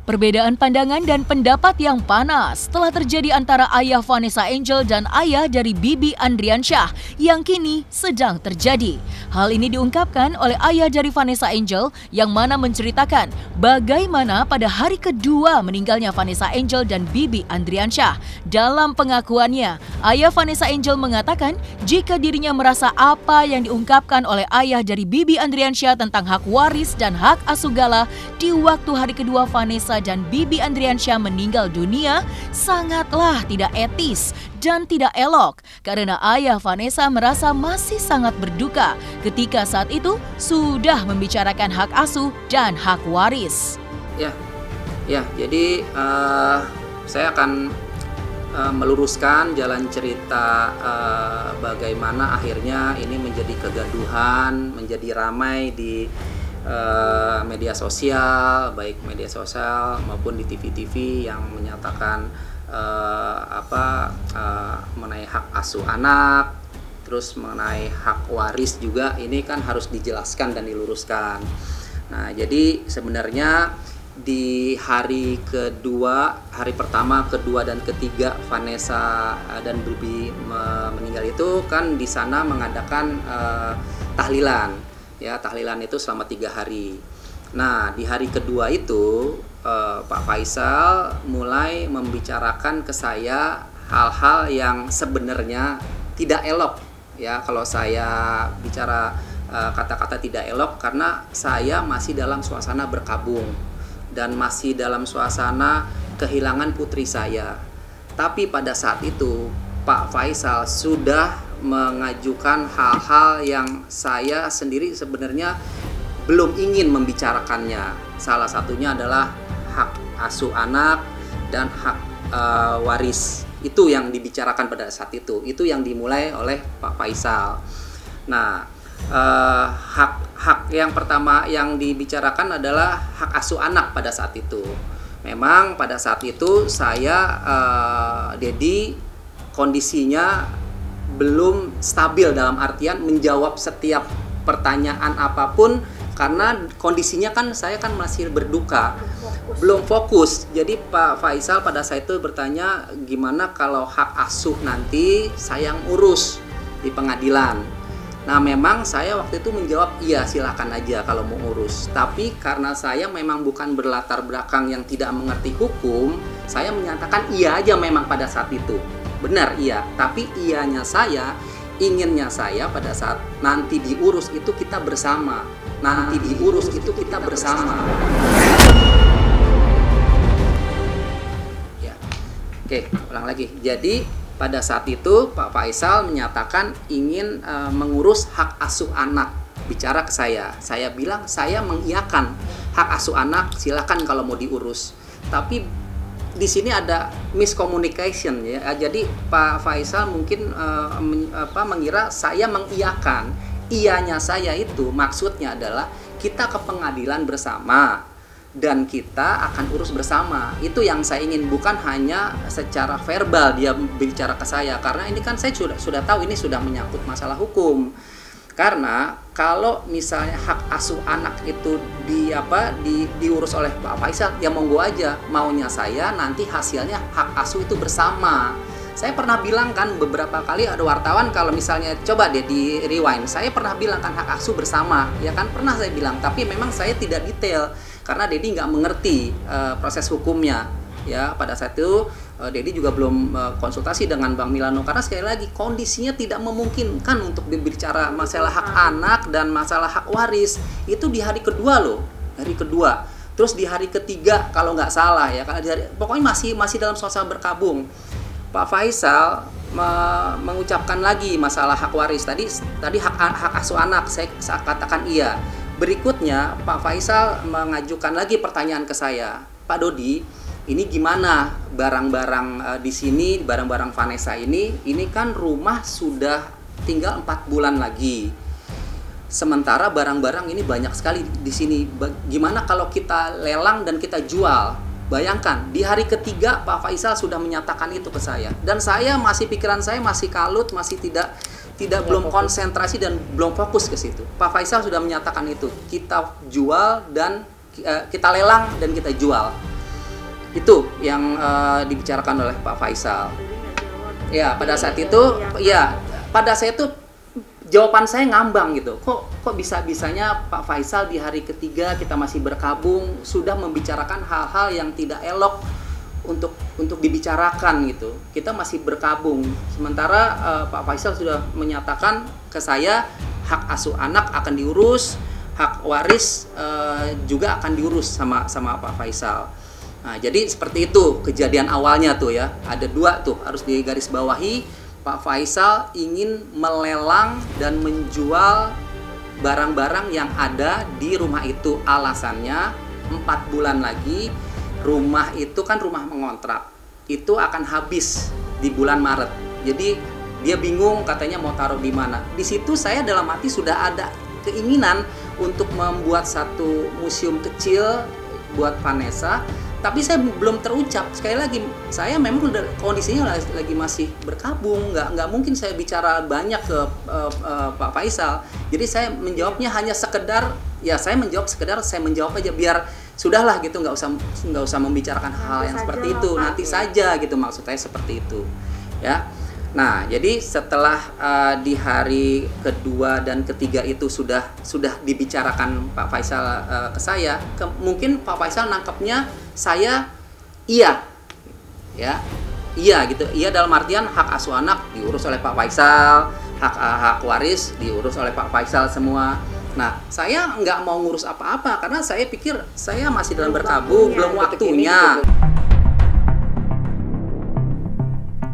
Perbedaan pandangan dan pendapat yang panas telah terjadi antara ayah Vanessa Angel dan ayah dari Bibi Andriansyah yang kini sedang terjadi. Hal ini diungkapkan oleh ayah dari Vanessa Angel yang mana menceritakan bagaimana pada hari kedua meninggalnya Vanessa Angel dan Bibi Andriansyah. Dalam pengakuannya, ayah Vanessa Angel mengatakan jika dirinya merasa apa yang diungkapkan oleh ayah dari Bibi Andriansyah tentang hak waris dan hak asuh Gala di waktu hari kedua Vanessa dan Bibi Andriansyah meninggal dunia sangatlah tidak etis dan tidak elok karena ayah Vanessa merasa masih sangat berduka ketika saat itu sudah membicarakan hak asuh dan hak waris. Jadi saya akan meluruskan jalan cerita bagaimana akhirnya ini menjadi kegaduhan, menjadi ramai di media sosial, baik media sosial maupun di TV-TV yang menyatakan mengenai hak asuh anak, terus mengenai hak waris juga ini kan harus dijelaskan dan diluruskan. Nah, jadi sebenarnya di hari pertama, kedua, dan ketiga Vanessa dan Bibi meninggal itu kan di sana mengadakan tahlilan. Ya, tahlilan itu selama 3 hari. Nah, di hari kedua itu Pak Faisal mulai membicarakan ke saya hal-hal yang sebenarnya tidak elok. Ya, kalau saya bicara kata-kata tidak elok karena saya masih dalam suasana berkabung dan masih dalam suasana kehilangan putri saya. Tapi pada saat itu Pak Faisal sudah mengajukan hal-hal yang saya sendiri sebenarnya belum ingin membicarakannya. Salah satunya adalah hak asuh anak dan hak waris. Itu yang dibicarakan pada saat itu. Itu yang dimulai oleh Pak Faisal. Nah, hak yang pertama yang dibicarakan adalah hak asuh anak pada saat itu. Memang pada saat itu saya, Dedi, kondisinya belum stabil dalam artian menjawab setiap pertanyaan apapun karena kondisinya kan saya kan masih berduka, belum fokus. Jadi Pak Faisal pada saat itu bertanya gimana kalau hak asuh nanti saya yang urus di pengadilan. Nah, memang saya waktu itu menjawab iya, silakan aja kalau mau urus. Tapi karena saya memang bukan berlatar belakang yang tidak mengerti hukum, saya menyatakan iya aja memang pada saat itu. Benar, iya. Tapi ianya saya, inginnya saya pada saat nanti diurus itu kita bersama. Nanti diurus itu kita bersama. Ya. Oke, ulang lagi. Jadi pada saat itu Pak Faisal menyatakan ingin mengurus hak asuh anak. Bicara ke saya. Saya bilang saya mengiyakan hak asuh anak, silakan kalau mau diurus. Tapi di sini ada miscommunication ya. Jadi Pak Faisal mungkin mengira saya mengiyakan. Iyanya saya itu maksudnya adalah kita ke pengadilan bersama dan kita akan urus bersama. Itu yang saya ingin, bukan hanya secara verbal dia bicara ke saya karena ini kan saya sudah tahu ini sudah menyangkut masalah hukum. Karena kalau misalnya hak asuh anak itu diurus oleh Pak Faisal, ya monggo aja. Maunya saya nanti hasilnya hak asuh itu bersama. Saya pernah bilang kan beberapa kali ada wartawan kalau misalnya coba deh di rewind. Saya pernah bilang kan hak asuh bersama, ya kan pernah saya bilang. Tapi memang saya tidak detail karena Dedi nggak mengerti proses hukumnya. Ya, pada saat itu Dedi juga belum konsultasi dengan Bang Milano karena sekali lagi kondisinya tidak memungkinkan untuk berbicara masalah hak anak dan masalah hak waris. Itu di hari kedua loh, hari kedua. Terus di hari ketiga kalau nggak salah ya, pokoknya masih dalam suasana berkabung. Pak Faisal mengucapkan lagi masalah hak waris tadi hak asuh anak saya katakan iya. Berikutnya Pak Faisal mengajukan lagi pertanyaan ke saya, Pak Dodi, ini gimana barang-barang di sini, barang-barang Vanessa ini kan rumah sudah tinggal 4 bulan lagi. Sementara barang-barang ini banyak sekali di sini. Gimana kalau kita lelang dan kita jual? Bayangkan, di hari ketiga Pak Faisal sudah menyatakan itu ke saya. Dan saya pikiran saya masih kalut, masih belum konsentrasi dan belum fokus ke situ. Pak Faisal sudah menyatakan itu. Kita jual dan kita lelang dan kita jual. Itu yang dibicarakan oleh Pak Faisal. Ya, pada saat itu, ya, pada saat itu jawaban saya ngambang gitu. Kok bisa-bisanya Pak Faisal di hari ketiga kita masih berkabung sudah membicarakan hal-hal yang tidak elok untuk dibicarakan gitu. Kita masih berkabung. Sementara Pak Faisal sudah menyatakan ke saya hak asuh anak akan diurus, hak waris juga akan diurus sama Pak Faisal. Nah, jadi seperti itu kejadian awalnya tuh ya. Ada dua tuh harus digarisbawahi. Pak Faisal ingin melelang dan menjual barang-barang yang ada di rumah itu. Alasannya 4 bulan lagi rumah itu kan rumah mengontrak. Itu akan habis di bulan Maret. Jadi dia bingung katanya mau taruh di mana. Di situ saya dalam hati sudah ada keinginan untuk membuat satu museum kecil buat Vanessa. Tapi saya belum terucap. Sekali lagi, saya memang kondisinya lagi masih berkabung, nggak mungkin saya bicara banyak ke Pak Faisal. Jadi saya menjawabnya hanya sekedar, ya saya menjawab aja biar sudahlah gitu, nggak usah membicarakan hal yang seperti itu. Nanti saja gitu, maksud saya seperti itu, ya. Nah, jadi setelah di hari kedua dan ketiga itu sudah dibicarakan Pak Faisal ke saya, mungkin Pak Faisal nangkepnya saya iya, ya, iya gitu, iya dalam artian hak asuh anak diurus oleh Pak Faisal, hak waris diurus oleh Pak Faisal semua. Nah, saya nggak mau ngurus apa-apa karena saya pikir saya masih dalam berkabung, belum waktunya.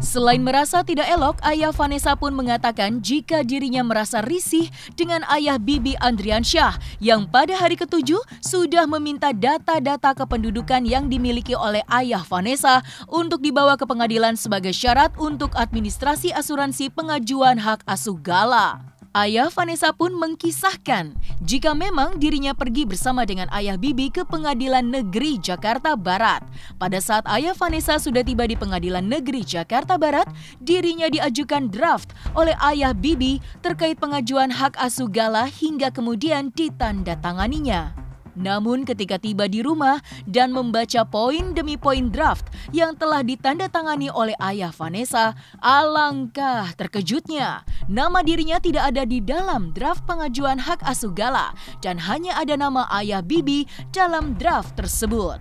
Selain merasa tidak elok, ayah Vanessa pun mengatakan jika dirinya merasa risih dengan ayah Bibi Andriansyah yang pada hari ke-7 sudah meminta data-data kependudukan yang dimiliki oleh ayah Vanessa untuk dibawa ke pengadilan sebagai syarat untuk administrasi asuransi pengajuan hak asuh Gala. Ayah Vanessa pun mengkisahkan jika memang dirinya pergi bersama dengan ayah Bibi ke Pengadilan Negeri Jakarta Barat. Pada saat ayah Vanessa sudah tiba di Pengadilan Negeri Jakarta Barat, dirinya diajukan draft oleh ayah Bibi terkait pengajuan hak asuh Gala hingga kemudian ditandatanganinya. Namun ketika tiba di rumah dan membaca poin demi poin draft yang telah ditandatangani oleh ayah Vanessa, alangkah terkejutnya. Nama dirinya tidak ada di dalam draft pengajuan hak asuh Gala dan hanya ada nama ayah Bibi dalam draft tersebut.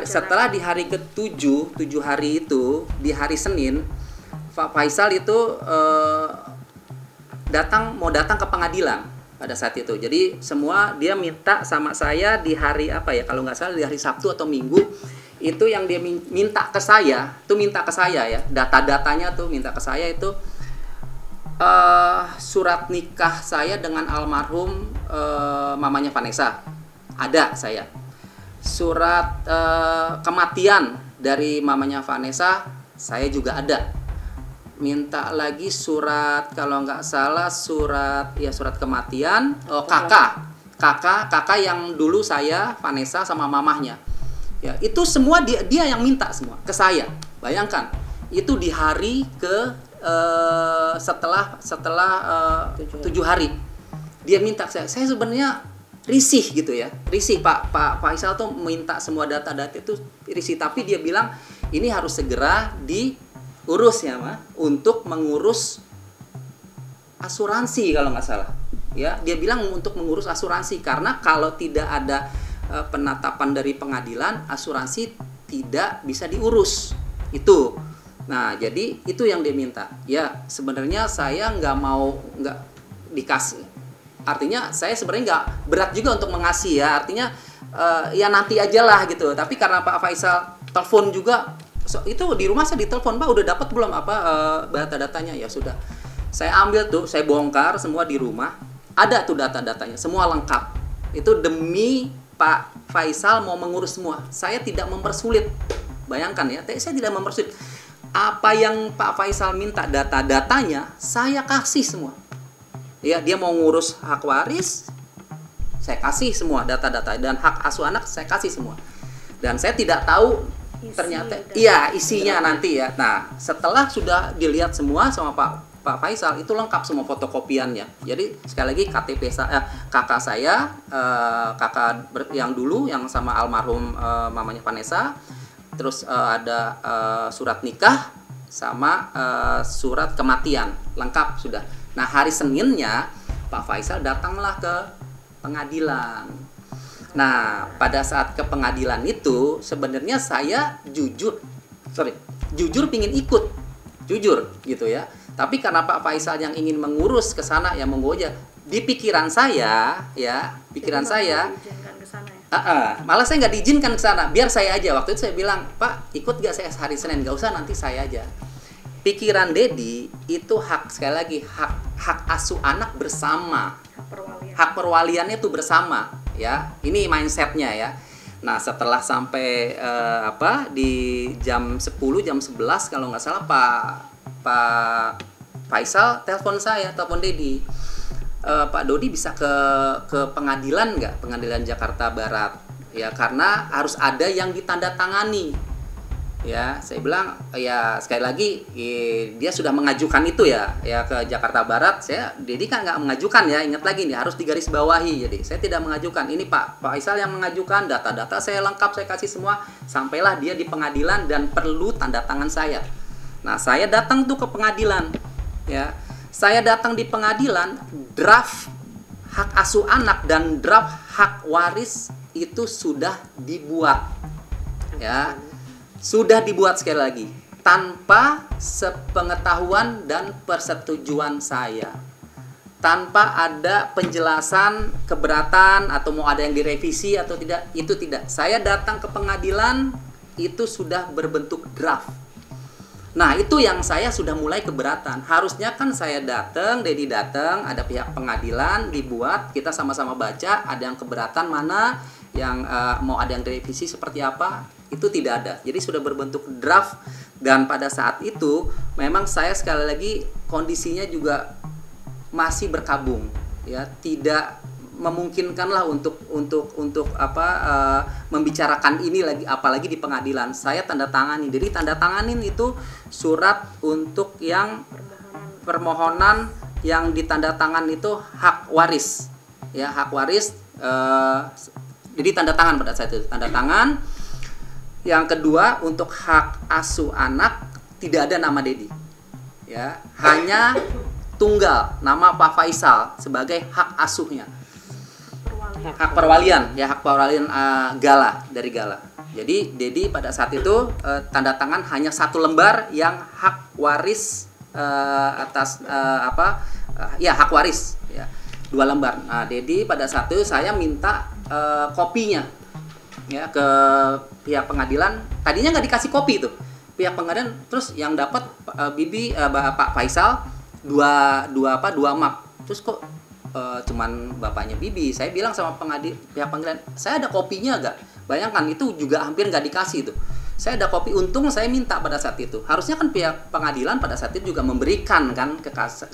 Setelah di hari ke-7, 7 hari itu, di hari Senin, Pak Faisal itu mau datang ke pengadilan. Pada saat itu, jadi semua dia minta sama saya di hari apa ya, kalau nggak salah di hari Sabtu atau Minggu, itu yang dia minta ke saya, ya, data-datanya tuh minta ke saya itu surat nikah saya dengan almarhum mamanya Vanessa, ada saya, surat kematian dari mamanya Vanessa, saya juga ada. Minta lagi surat, kalau nggak salah surat kematian kakak yang dulu saya Vanessa sama mamahnya, ya itu semua dia yang minta semua ke saya. Bayangkan itu di hari ke setelah 7 hari dia minta ke saya sebenarnya risih gitu ya, risih Pak Faisal tuh minta semua data-data itu risih, tapi dia bilang ini harus segera diurus ya untuk mengurus asuransi kalau nggak salah ya, dia bilang untuk mengurus asuransi karena kalau tidak ada penetapan dari pengadilan asuransi tidak bisa diurus itu. Nah jadi itu yang dia minta ya, sebenarnya saya nggak dikasih, artinya saya sebenarnya nggak berat juga untuk mengasih ya, artinya ya nanti aja lah gitu, tapi karena Pak Faisal telepon juga. Itu di rumah saya ditelepon, Pak udah dapat belum data-datanya? Ya sudah, saya ambil tuh, saya bongkar semua di rumah, ada tuh data-datanya, semua lengkap. Itu demi Pak Faisal mau mengurus semua, saya tidak mempersulit. Bayangkan ya, saya tidak mempersulit. Apa yang Pak Faisal minta data-datanya, saya kasih semua. Ya, dia mau ngurus hak waris, saya kasih semua data-data, dan hak asuh anak saya kasih semua. Dan saya tidak tahu ternyata isinya nanti ya. Nah setelah sudah dilihat semua sama Pak Faisal, itu lengkap semua fotokopiannya. Jadi sekali lagi KTP kakak saya, kakak yang dulu yang sama almarhum mamanya Vanessa, terus ada surat nikah sama surat kematian, lengkap sudah. Nah, hari Seninnya Pak Faisal datanglah ke pengadilan. Nah, pada saat ke pengadilan itu sebenarnya saya jujur pingin ikut, jujur gitu ya. Tapi karena Pak Faisal yang ingin mengurus ke sana, ya monggo aja. Di pikiran saya, malah saya nggak diizinkan ke sana. Biar saya aja. Waktu itu saya bilang, Pak, ikut gak saya hari Senin? Gak usah, nanti saya aja. Pikiran Dedi itu sekali lagi hak asuh anak bersama. Hak perwaliannya itu bersama, ya. Ini mindsetnya ya. Nah, setelah sampai di jam 10, jam 11 kalau nggak salah Pak Faisal telepon Dedi. Pak Dodi bisa ke pengadilan nggak? Pengadilan Jakarta Barat. Ya, karena harus ada yang ditandatangani. Ya, saya bilang ya sekali lagi dia sudah mengajukan itu ya ke Jakarta Barat. Dedi kan nggak mengajukan ya, ingat lagi nih harus digarisbawahi. Jadi saya tidak mengajukan, ini Pak Faisal yang mengajukan, data-data saya lengkap, saya kasih semua, sampailah dia di pengadilan dan perlu tanda tangan saya. Nah, saya datang tuh ke pengadilan ya. Saya datang di pengadilan, draft hak asuh anak dan draft hak waris itu sudah dibuat ya. Sudah dibuat sekali lagi tanpa sepengetahuan dan persetujuan saya, tanpa ada penjelasan keberatan atau mau ada yang direvisi atau tidak, itu tidak. Saya datang ke pengadilan itu sudah berbentuk draft. Nah, itu yang saya sudah mulai keberatan. Harusnya kan saya datang, Dedi datang, ada pihak pengadilan dibuat, kita sama-sama baca, ada yang keberatan mana, yang mau ada yang direvisi seperti apa, itu tidak ada. Jadi sudah berbentuk draft, dan pada saat itu memang saya sekali lagi kondisinya juga masih berkabung ya, tidak memungkinkanlah untuk membicarakan ini lagi, apalagi di pengadilan. Saya tanda tangani, jadi tanda tanganin itu surat untuk yang permohonan yang ditandatangan itu hak waris ya, hak waris. Jadi tanda tangan pada saat itu, tanda tangan. Yang kedua, untuk hak asuh anak tidak ada nama Dedi ya, hanya tunggal nama Pak Faisal sebagai hak asuhnya. Hak perwalian ya, hak perwalian Gala, dari Gala. Jadi Dedi pada saat itu tanda tangan hanya satu lembar yang hak waris atas hak waris ya, 2 lembar. Nah, Dedi pada saat itu saya minta kopinya ya ke pihak pengadilan. Tadinya nggak dikasih kopi itu pihak pengadilan, terus yang dapat Pak Faisal dua map. Terus kok cuman bapaknya Bibi? Saya bilang sama pihak pengadilan, saya ada kopinya nggak? Bayangkan itu juga hampir nggak dikasih itu. Saya ada kopi, untung saya minta pada saat itu. Harusnya kan pihak pengadilan pada saat itu juga memberikan kan ke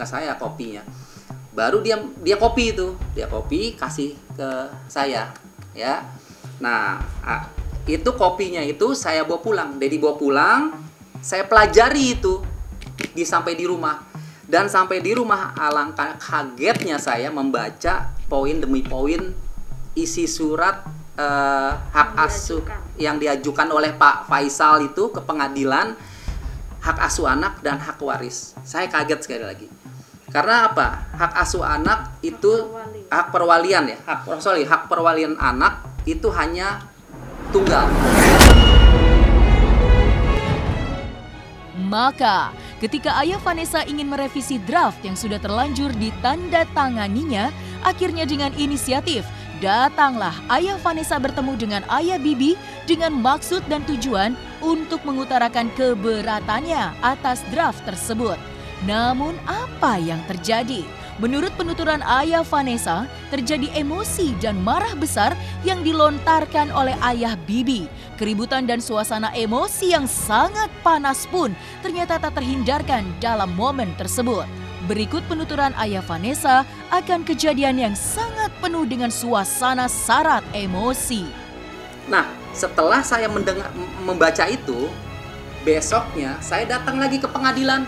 saya kopinya. Baru dia kopi itu, dia kopi kasih ke saya ya. Nah, itu kopinya itu saya bawa pulang, Dedi bawa pulang, saya pelajari itu sampai di rumah. Dan sampai di rumah alangkah kagetnya saya membaca poin demi poin isi surat hak asuh yang diajukan oleh Pak Faisal itu ke pengadilan, hak asuh anak dan hak waris. Saya kaget sekali lagi. Karena apa? Hak asuh anak itu hak perwalian ya, hak perwalian anak itu hanya tunggal. Maka, ketika ayah Vanessa ingin merevisi draft yang sudah terlanjur ditandatanganinya, akhirnya dengan inisiatif, datanglah ayah Vanessa bertemu dengan ayah Bibi dengan maksud dan tujuan untuk mengutarakan keberatannya atas draft tersebut. Namun apa yang terjadi? Menurut penuturan ayah Vanessa, terjadi emosi dan marah besar yang dilontarkan oleh ayah Bibi. Keributan dan suasana emosi yang sangat panas pun ternyata tak terhindarkan dalam momen tersebut. Berikut penuturan ayah Vanessa akan kejadian yang sangat penuh dengan suasana syarat emosi. Nah, setelah saya membaca itu, besoknya saya datang lagi ke pengadilan.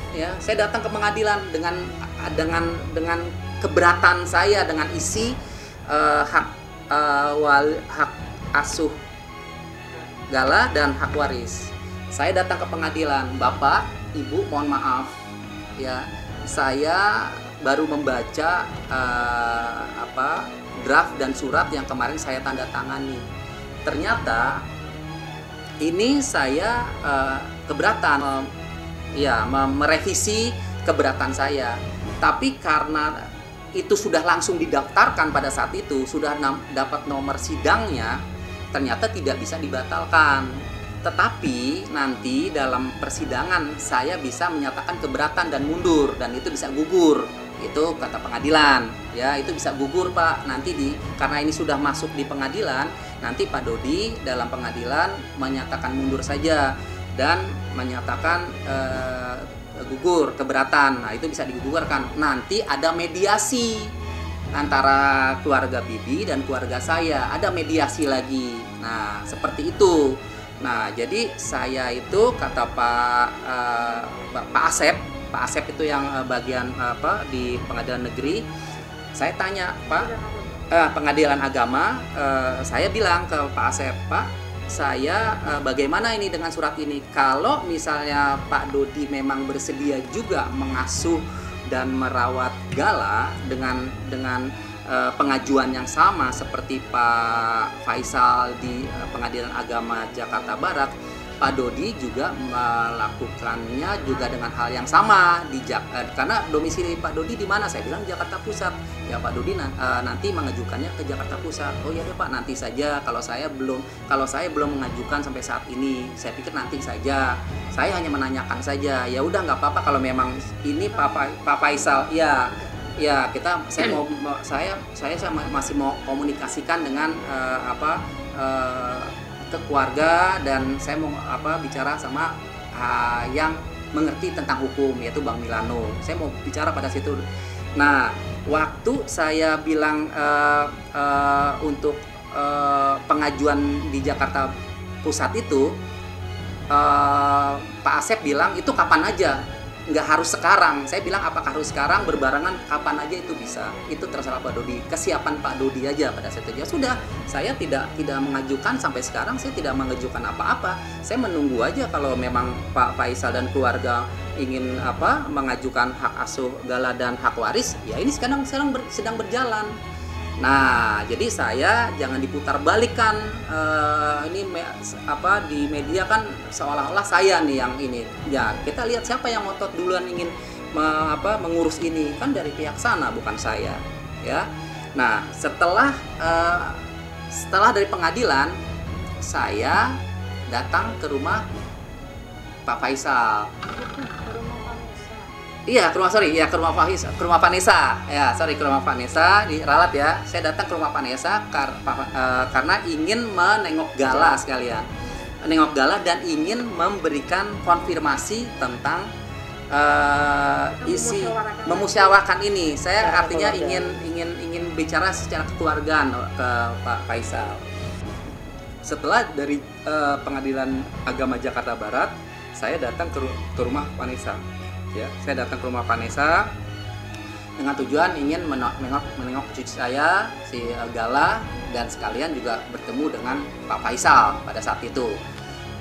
Ya, saya datang ke pengadilan dengan keberatan saya dengan isi hak asuh gala dan hak waris. Saya datang ke pengadilan, Bapak, Ibu, mohon maaf, ya, saya baru membaca draft dan surat yang kemarin saya tanda tangani. Ternyata ini saya keberatan, merevisi keberatan saya. Tapi karena itu sudah langsung didaftarkan pada saat itu, sudah dapat nomor sidangnya, ternyata tidak bisa dibatalkan. Tetapi nanti dalam persidangan saya bisa menyatakan keberatan dan mundur, dan itu bisa gugur. Itu kata pengadilan, ya, itu bisa gugur, Pak. Nanti karena ini sudah masuk di pengadilan, nanti Pak Dodi dalam pengadilan menyatakan mundur saja dan menyatakan gugur, keberatan. Nah, itu bisa digugurkan. Nanti ada mediasi antara keluarga Bibi dan keluarga saya, ada mediasi lagi. Nah, seperti itu. Nah, jadi saya itu kata Pak Asep itu yang bagian di pengadilan negeri. Saya tanya, Pak, pengadilan agama, saya bilang ke Pak Asep, Pak, saya bagaimana ini dengan surat ini? Kalau misalnya Pak Dodi memang bersedia juga mengasuh dan merawat Gala dengan pengajuan yang sama seperti Pak Faisal di Pengadilan Agama Jakarta Barat, Pak Dodi juga melakukannya juga dengan hal yang sama karena domisili Pak Dodi di mana? Saya bilang Jakarta Pusat. Ya, Pak Dodi nanti mengajukannya ke Jakarta Pusat. Oh ya deh Pak, nanti saja. Kalau saya belum mengajukan sampai saat ini. Saya pikir nanti saja. Saya hanya menanyakan saja. Ya udah, nggak apa-apa kalau memang ini Pak Faisal. Ya, saya masih mau komunikasikan dengan ke keluarga, dan saya mau bicara sama yang mengerti tentang hukum, yaitu Bang Milano. Saya mau bicara pada situ. Nah, waktu saya bilang untuk pengajuan di Jakarta Pusat itu, Pak Asep bilang itu kapan aja, nggak harus sekarang. Saya bilang apakah harus sekarang, berbarengan, kapan aja itu bisa. Itu terserah Pak Dodi, kesiapan Pak Dodi aja pada saat itu. Ya sudah, saya tidak mengajukan sampai sekarang, saya tidak mengajukan apa-apa. Saya menunggu aja kalau memang Pak Faisal dan keluarga ingin mengajukan hak asuh Gala dan hak waris, ya ini sekarang sedang berjalan. Nah, jadi saya jangan diputar balikan ini di media kan seolah-olah saya nih yang ini. Ya, kita lihat siapa yang ngotot duluan ingin mengurus ini, kan dari pihak sana, bukan saya, ya. Nah, setelah dari pengadilan, saya datang ke rumah Pak Faisal. Iya, ke rumah Vanessa. Ya, ke rumah Vanessa di Ralat ya. Saya datang ke rumah Vanessa karena ingin menengok Gala sekalian. Menengok Gala dan ingin memberikan konfirmasi tentang isi memusyawarahkan ini. Saya artinya ingin bicara secara kekeluargaan ke Pak Faisal. Setelah dari Pengadilan Agama Jakarta Barat, saya datang ke rumah Vanessa. Ya, saya datang ke rumah Vanessa dengan tujuan ingin menengok cucu saya, si Gala, dan sekalian juga bertemu dengan Pak Faisal pada saat itu.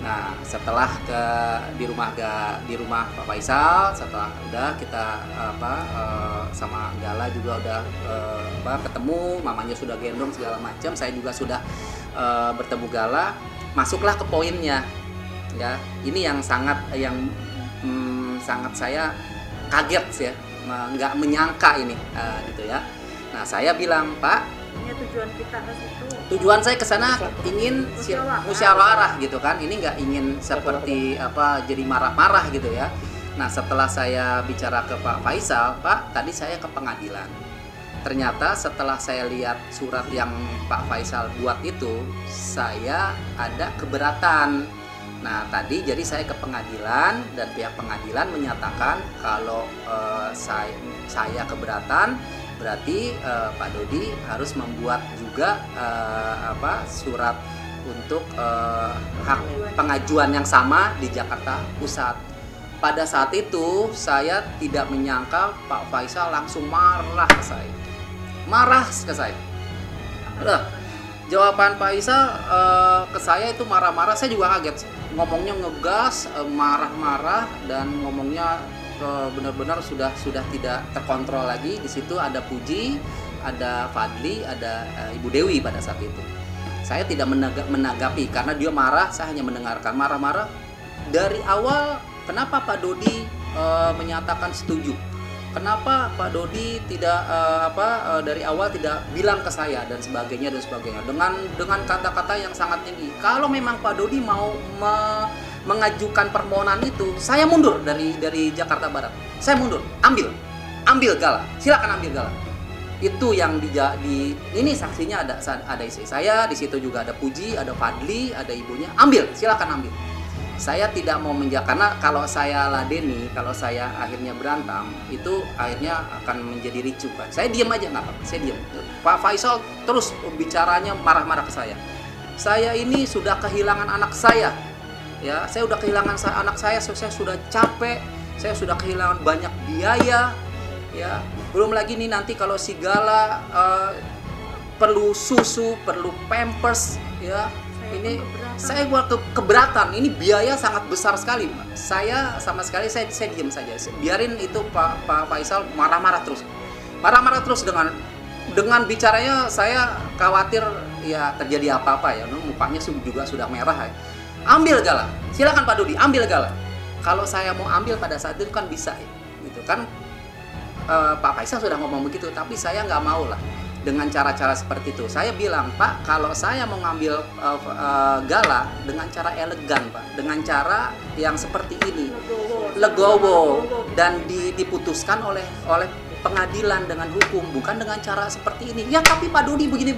Nah, setelah di rumah Pak Faisal, setelah udah kita sama Gala juga udah ketemu, mamanya sudah gendong segala macam, saya juga sudah bertemu Gala, masuklah ke poinnya. Ya, ini yang sangat saya kaget ya, nggak menyangka ini gitu ya. Nah, saya bilang, Pak, ini tujuan kita ke situ. Tujuan saya ke sana ingin musyawarah gitu kan. Ini nggak ingin seperti jadi marah-marah gitu ya. Nah, setelah saya bicara ke Pak Faisal, Pak, tadi saya ke pengadilan. Ternyata setelah saya lihat surat yang Pak Faisal buat itu, saya ada keberatan. Nah, tadi jadi saya ke pengadilan dan pihak pengadilan menyatakan kalau saya keberatan, berarti Pak Dodi harus membuat juga surat untuk hak pengajuan yang sama di Jakarta Pusat. Pada saat itu saya tidak menyangka Pak Faisal langsung marah ke saya. Jawaban Pak Isal ke saya itu marah-marah. Saya juga kaget. Ngomongnya ngegas, marah-marah, dan ngomongnya benar-benar sudah tidak terkontrol lagi. Di situ ada Puji, ada Fadli, ada Ibu Dewi pada saat itu. Saya tidak menanggapi karena dia marah. Saya hanya mendengarkan marah-marah. Dari awal, kenapa Pak Dodi menyatakan setuju? Kenapa Pak Dodi tidak dari awal tidak bilang ke saya dan sebagainya dengan kata-kata yang sangat tinggi. Kalau memang Pak Dodi mau mengajukan permohonan itu, saya mundur dari Jakarta Barat. Saya mundur, ambil Gala, silakan ambil Gala. Itu yang ini saksinya ada istri saya, di situ juga ada Puji, ada Fadli, ada ibunya. Silakan ambil. Saya tidak mau karena kalau saya ladeni, kalau saya akhirnya berantem, itu akhirnya akan menjadi ricuh, Pak. Saya diam aja, nggak apa-apa, saya diam. Pak Faisal terus bicaranya marah-marah ke saya. Saya ini sudah kehilangan anak saya, ya. Saya sudah kehilangan anak saya sudah capek, saya sudah kehilangan banyak biaya, ya. Belum lagi nih nanti kalau si Gala perlu susu, perlu pampers, ya. Ini saya buat keberatan, ini biaya sangat besar sekali. Saya sama sekali saya diam saja, biarin itu Pak Faisal marah-marah terus dengan bicaranya. Saya khawatir ya terjadi apa-apa ya, mukanya juga sudah merah ya. Ambil Gala, silakan Pak Dodi, ambil Gala. Kalau saya mau ambil pada saat itu kan bisa ya, gitu kan. Pak Faisal sudah ngomong begitu, tapi saya nggak mau lah dengan cara-cara seperti itu. Saya bilang, Pak, kalau saya mau ngambil Gala dengan cara elegan, Pak, dengan cara yang seperti ini, legowo, dan diputuskan oleh pengadilan dengan hukum, bukan dengan cara seperti ini. Ya, tapi Pak Dodi begini.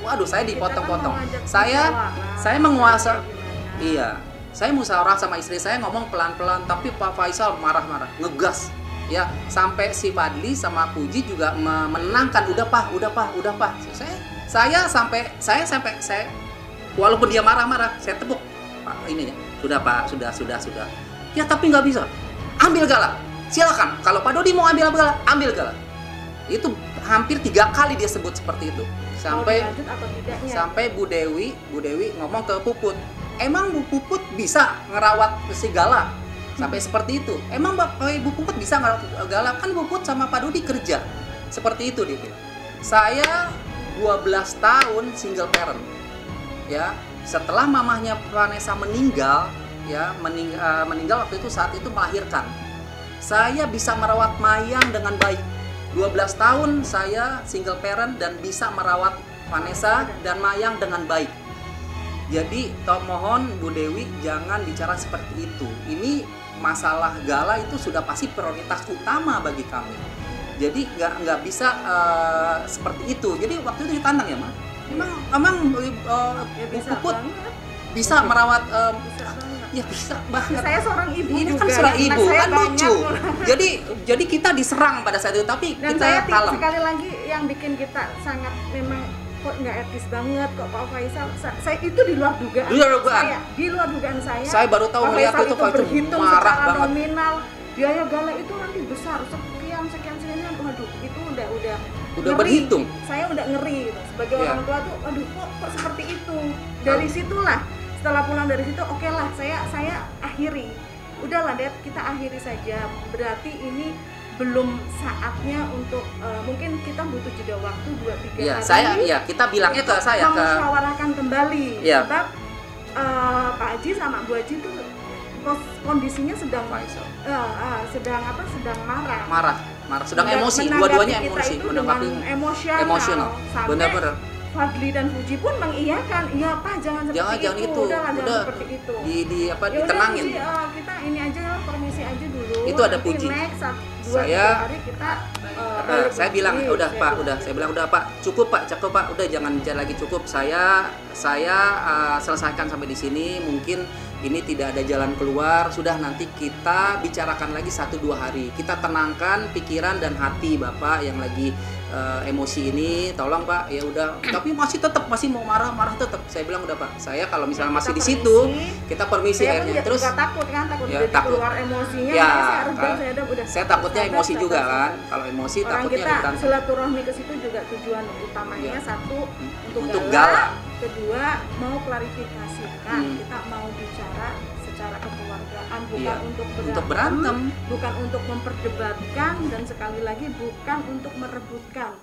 Waduh, saya dipotong-potong. Saya menguasa. Iya, saya musyawarah sama istri saya, ngomong pelan-pelan, tapi Pak Faisal marah-marah, ngegas. Ya, sampai si Fadli sama Puji juga menenangkan, udah pak. Saya sampai walaupun dia marah-marah, saya tepuk, Pak, ininya sudah Pak, sudah. Ya tapi nggak bisa, ambil Gala, silakan. Kalau Pak Dodi mau ambil Gala, ambil Gala. Itu hampir 3 kali dia sebut seperti itu, sampai Bu Dewi ngomong ke Puput, emang Bu Puput bisa ngerawat si Gala? Sampai seperti itu. Emang Ibu Puput bisa ngerawat Gala? Kan Bu Puput sama Pak Dodi kerja. Seperti itu dia bilang. Saya 12 tahun single parent. Ya, setelah mamahnya Vanessa meninggal, ya, meninggal waktu itu, saat itu melahirkan. Saya bisa merawat Mayang dengan baik. 12 tahun saya single parent dan bisa merawat Vanessa dan Mayang dengan baik. Jadi mohon Bu Dewi jangan bicara seperti itu. Ini masalah Gala itu sudah pasti prioritas utama bagi kami. Jadi nggak bisa seperti itu. Jadi waktu itu ditantang ya, Ma. Emang Puput bisa merawat? Ya bisa banget. Saya seorang ibu. Ini juga. Kan seorang ibu, kan lucu. Banyak. Jadi kita diserang pada saat itu, tapi dan kita kalem. Sekali lagi yang bikin kita sangat memang kok nggak etis banget kok Pak Faisal. Saya itu di luar dugaan. Di luar dugaan saya. Saya baru tahu melihat itu Pak, berhitung marah secara banget. nominal. Biaya Gala itu nanti besar sekian. Waduh, itu udah ngeri. Berhitung. Saya udah ngeri gitu. Sebagai orang tua tuh, aduh kok seperti itu. Dari situlah, setelah pulang dari situ, oke lah, saya akhiri. Udahlah, Dad, kita akhiri saja. Berarti ini belum saatnya untuk mungkin kita butuh jeda waktu 2-3 hari. Kita bilangnya ke saya musyawarahkan kembali. Ya. Sebab Pak Haji sama Bu Haji itu kondisinya sedang sedang marah, sedang emosi, dua-duanya emosi, menanggapi emosional. Benar-benar. Fadli dan Puji pun mengiyakan, iya Pak, jangan seperti itu. Jangan seperti itu. Ditenangin. Kita ini aja, permisi aja dulu. Itu ada Puji. Next, hari kita saya bilang udah Pak, saya bilang udah Pak, cukup Pak, udah jangan bicara lagi, cukup. Saya selesaikan sampai di sini. Mungkin ini tidak ada jalan keluar, sudah nanti kita bicarakan lagi 1-2 hari. Kita tenangkan pikiran dan hati Bapak yang lagi emosi ini, tolong Pak, ya udah. Tapi masih mau marah tetap. Saya bilang udah Pak, saya kalau misalnya masih di situ, kita permisi akhirnya. Terus takut kan, ya, takut keluar emosinya, ya, saya takutnya emosi juga kan. Kalau emosi orang takutnya kita rentan. silaturahmi ke situ juga tujuan utamanya Ya. satu Untuk galak. Kedua mau klarifikasikan, kita mau bicara secara kekeluargaan, bukan Iya, untuk berantem, bukan untuk memperdebatkan, dan sekali lagi bukan untuk merebutkan.